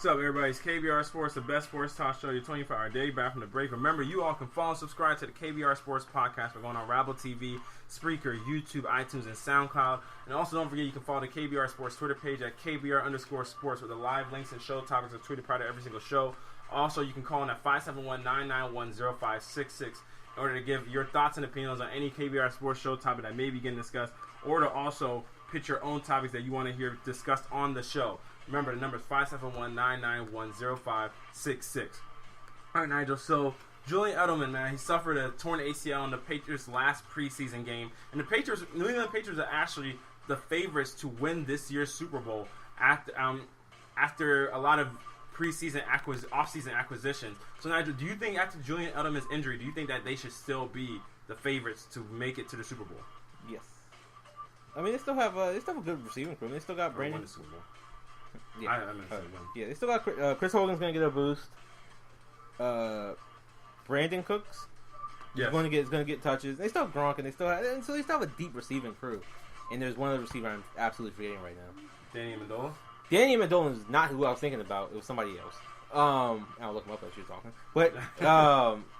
What's up, everybody? It's KBR Sports, the best sports talk show, your 24-hour day back from the break. Remember, you all can follow and subscribe to the KBR Sports podcast. We're going on Rabble TV, Spreaker, YouTube, iTunes, and SoundCloud. And also, don't forget, you can follow the KBR Sports Twitter page at KBR_sports with the live links and show topics are tweeted prior to every single show. Also, you can call in at 571-991-0566 in order to give your thoughts and opinions on any KBR Sports show topic that may be getting discussed, or to also pitch your own topics that you want to hear discussed on the show. Remember, the number is 571-991-0566. All right, Nigel. So, Julian Edelman, man, he suffered a torn ACL in the Patriots' last preseason game. And the Patriots, New England Patriots are actually the favorites to win this year's Super Bowl after a lot of preseason off-season acquisitions. So, Nigel, do you think after Julian Edelman's injury, do you think that they should still be the favorites to make it to the Super Bowl? Yes. I mean, they still have a good receiving crew. They still got Brandon. Yeah, they still got Chris Hogan's gonna get a boost. Brandon Cooks, is gonna get touches. They still have Gronk, and they still have a deep receiving crew. And there's one other receiver I'm absolutely forgetting right now. Danny Amendola. Danny Amendola is not who I was thinking about. It was somebody else. I'll look him up as you're talking. But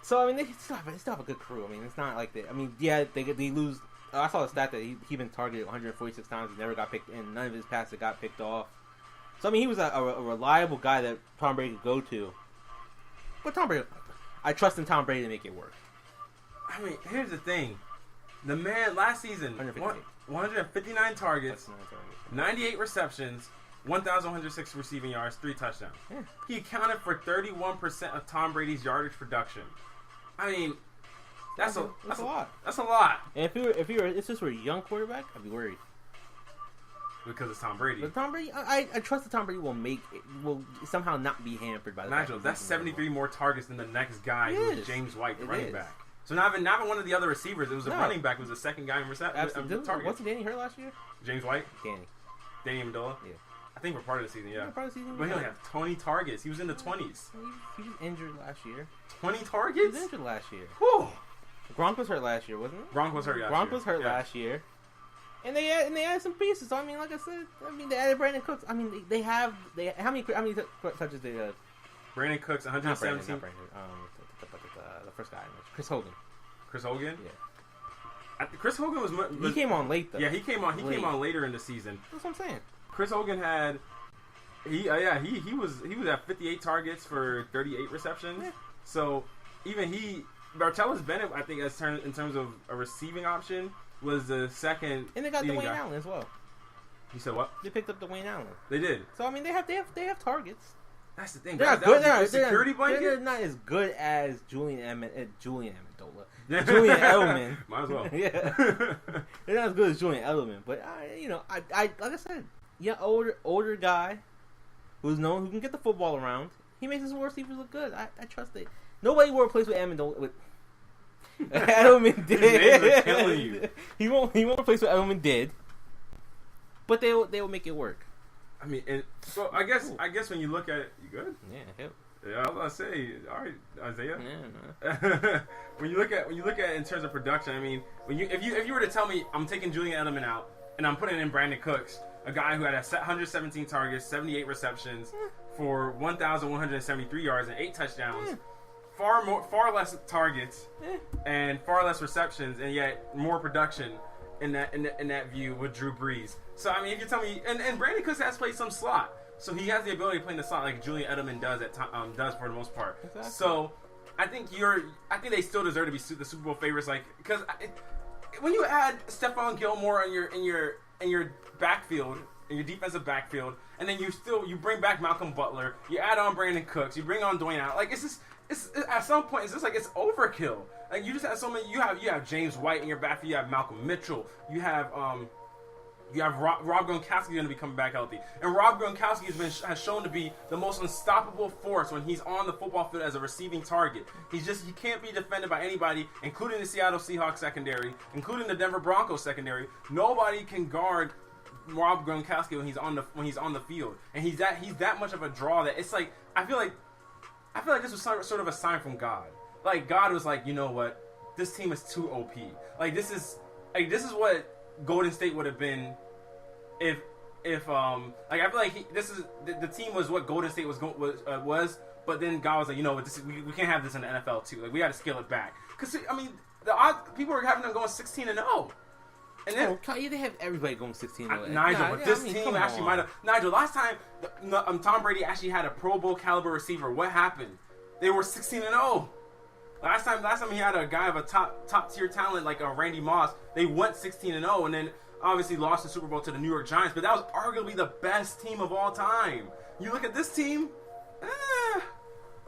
so I mean, they still have a good crew. I mean, it's not like they. I mean, yeah, they lose. I saw the stat that he been targeted 146 times. He never got picked, and none of his passes got picked off. So, I mean, he was a reliable guy that Tom Brady could go to. But I trust in Tom Brady to make it work. I mean, here's the thing. The man, last season, 159 targets, 98 receptions, 1,106 receiving yards, 3 touchdowns. Yeah. He accounted for 31% of Tom Brady's yardage production. I mean, that's a lot. That's a lot. And if this were a young quarterback, I'd be worried. Because it's Tom Brady. But Tom Brady, I trust that Tom Brady will somehow not be hampered by the Nigel, that's 73 more targets than the next guy, who was James White, the running back. So not even one of the other receivers. It was a running back. It was the second guy in targets. Wasn't Danny hurt last year? James White? Danny Amendola? Yeah. I think we're part of the season, yeah. Part of the season, but he only had 20 targets. He was in the 20s. He was injured last year. 20 targets? He was injured last year. Whew. Gronk was hurt last year, wasn't he? Gronk was hurt last year. And they added some pieces. So, I mean, like I said, they added Brandon Cooks. I mean, they have how many touches they Brandon Cooks, 117. Not Brandon. The first guy, Chris Hogan. Chris Hogan? Yeah. Chris Hogan was he came on late though. Yeah, he came on later in the season. That's what I'm saying. Chris Hogan had he was at 58 targets for 38 receptions. Yeah. So even Martellus Bennett, I think, in terms of a receiving option, was the second. And they got Dwayne Allen as well. You said what? They picked up Dwayne Allen. They did. So I mean, they have targets. That's the thing. They're not good. They're not as good as Julian Edelman. Might as well. Yeah. They're not as good as Julian Edelman, but I like I said, older guy who can get the football around. He makes his receivers look good. I trust it. Nobody will replace with Edelman. Edelman did. His names are killing you. He won't replace what Edelman did. But they will make it work. I mean, so I guess when you look at it, you good? Yeah. Yeah, I was gonna say, all right, Isaiah. Yeah, no. when you look at it in terms of production, I mean, if you were to tell me I'm taking Julian Edelman out and I'm putting in Brandon Cooks, a guy who had 117 targets, 78 receptions for 1,173 yards and 8 touchdowns. Far less targets and far less receptions, and yet more production in that view with Drew Brees. So I mean, if you tell me, and Brandon Cooks has played some slot, so he has the ability to play in the slot like Julian Edelman does does for the most part. Exactly. So I think they still deserve to be the Super Bowl favorites, like because when you add Stephon Gilmore in your backfield. In your defensive backfield, and then you bring back Malcolm Butler, you add on Brandon Cooks, you bring on Dwayne Allen. Like it's at some point it's just like it's overkill. Like you just have so many. You have James White in your backfield. You have Malcolm Mitchell. You have Rob Gronkowski going to be coming back healthy, and Rob Gronkowski has shown to be the most unstoppable force when he's on the football field as a receiving target. He can't be defended by anybody, including the Seattle Seahawks secondary, including the Denver Broncos secondary. Nobody can guard Rob Gronkowski when he's on the field, and he's that much of a draw that it's like I feel like this was sort of a sign from God. Like God was like, you know what, this team is too OP. Like this is what Golden State would have been if like I feel like the team was what Golden State was, but then God was like, you know what, we can't have this in the NFL too. Like we got to scale it back because I mean people are having them going 16-0. And then they have everybody going 16-0. Nigel, but this team actually might have. Nigel, last time Tom Brady actually had a Pro Bowl caliber receiver. What happened? They were 16-0. Last time he had a guy of a top tier talent like Randy Moss. They went 16-0, and then obviously lost the Super Bowl to the New York Giants. But that was arguably the best team of all time. You look at this team.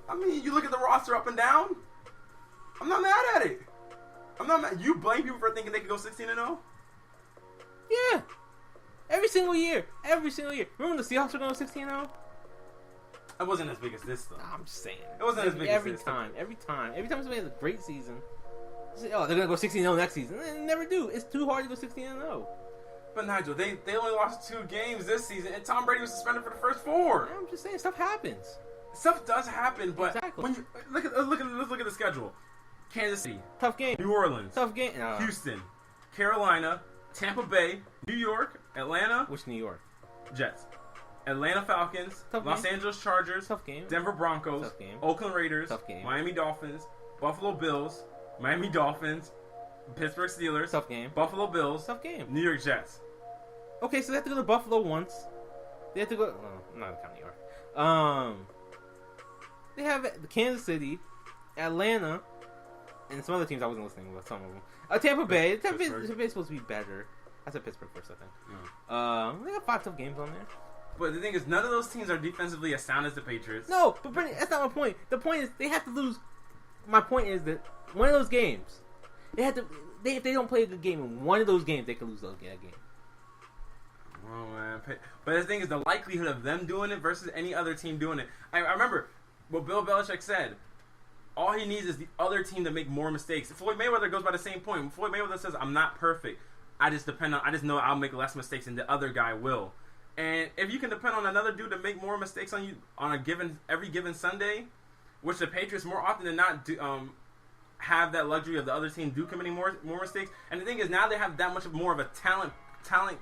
I mean, you look at the roster up and down. I'm not mad at it. I'm not mad. You blame people for thinking they could go 16-0. Yeah. Every single year. Remember the Seahawks were going 16-0? It wasn't as big as this, though. I'm just saying. It wasn't as big as this. Every time somebody has a great season, say, oh, they're going to go 16-0 next season. They never do. It's too hard to go 16-0. But, Nigel, they only lost 2 games this season, and Tom Brady was suspended for the first 4. I'm just saying, stuff happens. Stuff does happen, but exactly. When you let's look at the schedule. Kansas City. Tough game. New Orleans. Tough game. Houston. Carolina. Tampa Bay, New York, Atlanta. Which New York? Jets. Atlanta Falcons. Tough Los game. Angeles Chargers. Tough game. Denver Broncos. Tough game. Oakland Raiders. Tough game. Miami Dolphins. Buffalo Bills. Miami Dolphins. Pittsburgh Steelers. Tough game. Buffalo Bills. Tough game. New York Jets. Okay, so they have to go to Buffalo once. They have to go. I'm not gonna count New York. They have Kansas City, Atlanta, and some other teams I wasn't listening with. Some of them. Tampa Bay. Tampa Bay's supposed to be better. I said Pittsburgh first, I think. They got 5 tough games on there. But the thing is, none of those teams are defensively as sound as the Patriots. No, but Brittany, that's not my point. The point is they have to lose. My point is that one of those games, they have to. If they don't play a good game in one of those games, they could lose that game. Oh man! But the thing is, the likelihood of them doing it versus any other team doing it. I remember what Bill Belichick said. All he needs is the other team to make more mistakes. Floyd Mayweather goes by the same point. Floyd Mayweather says, "I'm not perfect. I just know I'll make less mistakes than the other guy will." And if you can depend on another dude to make more mistakes on you on every given Sunday, which the Patriots more often than not do, have that luxury of the other team do committing more mistakes. And the thing is, now they have that much more of a talent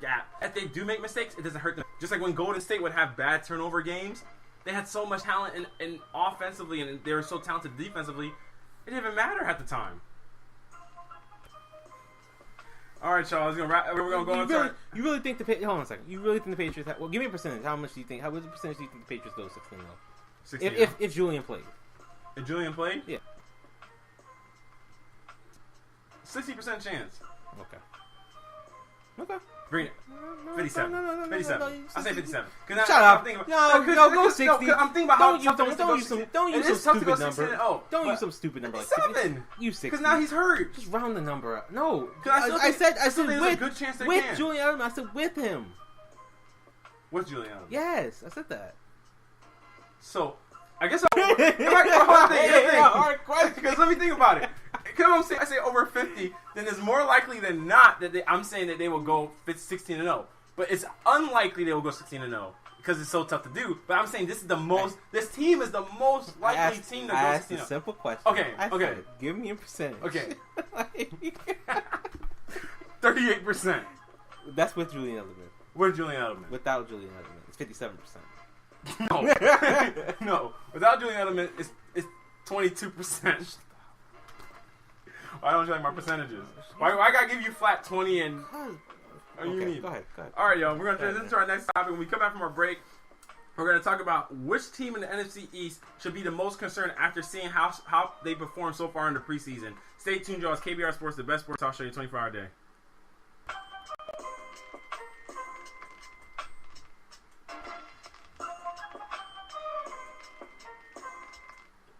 gap. If they do make mistakes, it doesn't hurt them. Just like when Golden State would have bad turnover games, they had so much talent in offensively, and they were so talented defensively, it didn't even matter at the time. All right, Charles, we're gonna go on. You really think hold on a second? You really think the Patriots? Well, give me a percentage. How much do you think? What percentage do you think the Patriots go 16-0? If Julian played. If Julian played? Yeah. 60% chance. Okay. Bring it. 57. No, 57. I say 57. Shut up. Go 60. I'm thinking about how don't use some stupid number. Don't use some stupid number like 7. You 60. Because now he's hurt. Just round the number up. No. I said with, a good chance they with can. Julian Edelman. I said with him. With Julian Edelman? Yes, I said that. So, I guess hard question. Because let me think about it. Because I say over 50, then it's more likely than not that I'm saying that they will go 16-0. But it's unlikely they will go 16-0 because it's so tough to do. But I'm saying this team is the most likely team to go 16-0. I asked a simple question. Okay. Give me a percentage. Okay. 38%. That's with Julian Edelman. With Julian Edelman. Without Julian Edelman, it's 57%. No. Without Julian Edelman, it's 22%. Why don't you like my percentages? Why I gotta give you flat 20 and... Go ahead. All right, y'all. We're going to transition to our next topic. When we come back from our break, we're going to talk about which team in the NFC East should be the most concerned after seeing how they perform so far in the preseason. Stay tuned, y'all. It's KBR Sports, the best sports talk show 24-hour day.